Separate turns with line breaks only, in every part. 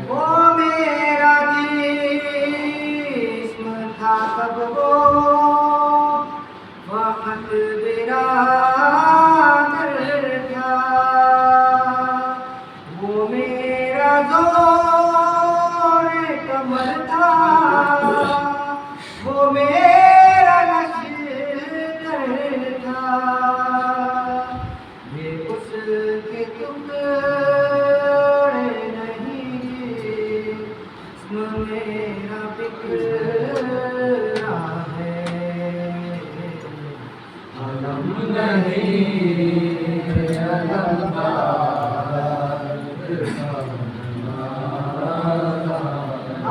वो मेरा जिस्म था कब वो वक्त बिरादर था, वो मेरा ज़ोर कमर था, वो मेरा लश्कर था। ये उसके टुकड़े नहीं, जिस्म मेरा बिखरा है। अलम नहीं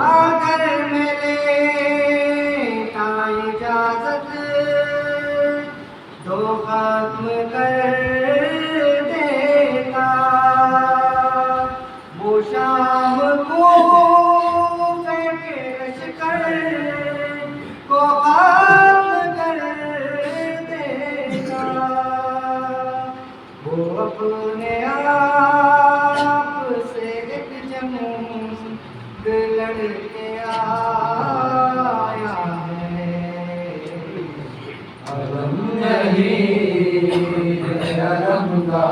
अगर मेरे का इजाजत तो खत्म कर देता, वो शाम को लश्कर को खत्म कर देता। वो अपने आप से एक जंग लड़के आया है। अलम नहीं अलम का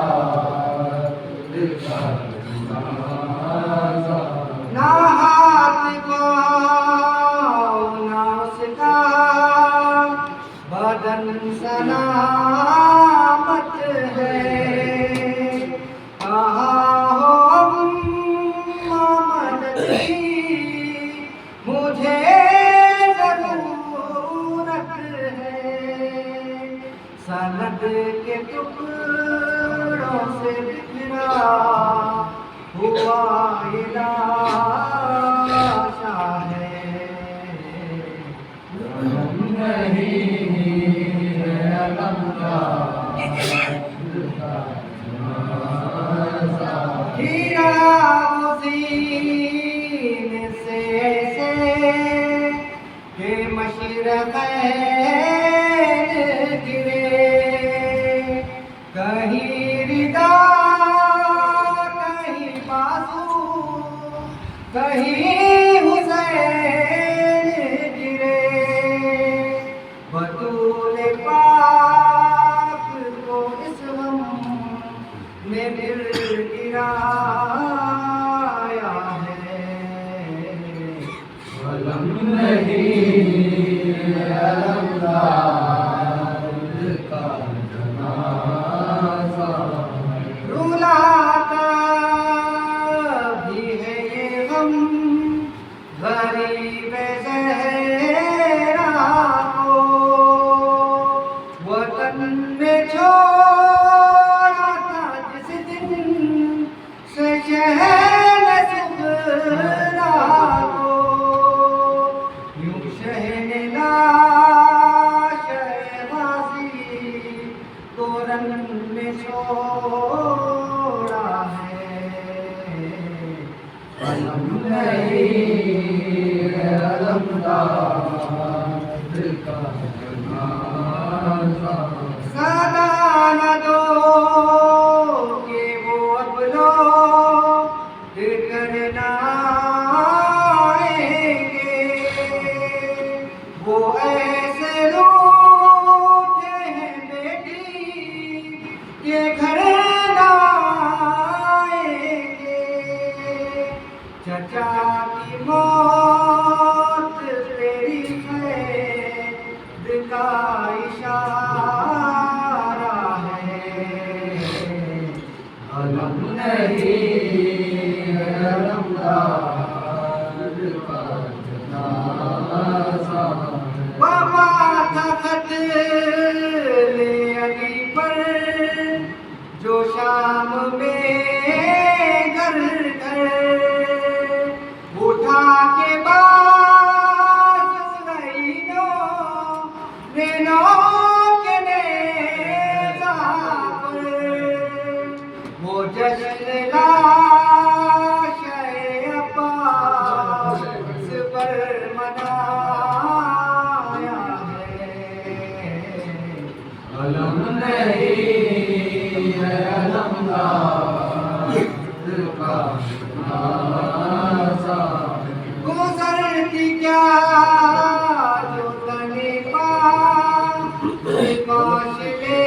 ना हाथ पाँव ना उसका बदन सलामत है। कहाँ हो अम्मा मदद की, मुझे ज़रूरत है। सनद के टुकड़ों से बिखरा हुआ ये लाशा है। अलम नहीं अलम का हीरा वो सीने से ऐसे के मशरक़ैन गिरे। कहीं रिदा कहीं बाजू कहीं हुसैन गिरे। बतूल पाक को इस गम में दिल गिराया है। अलम नहीं अलम का रुलाता भी है ये गम गरीब ज़हरा को। वतन में छोड़ा था जिस दिन से शहन सुगरा को। यूं शहन लाशे-गाज़ी को रन में छोड़ा है। अलम नहीं अलम का दिल का सदा न दो कि वो अब लौट कर ना आएंगे। वो ऐसे रूठे हैं बेटी के घर ना आएंगे। चचा की मौत तेरी खैर का इशारा है। अलम नहीं अलम का बाबा था खत ले अली पर जो शाम में घर घर उठा के बाद के नेज़ा पर वो जश्न लाशे अब्बास पर मनाया है। अलम नहीं है अलमदार का नासा। गुजरती क्या जो तने पास ले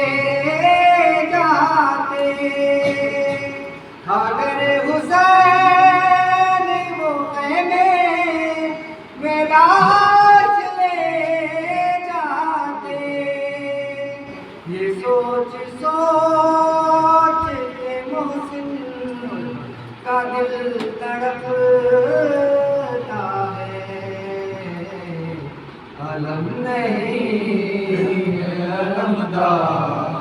जाते, अगर हुसैन वो कहने में लाश ले जाते, ये सोच सोच के मोहसिन का दिल तड़पता है। अलम नहीं है अलमदार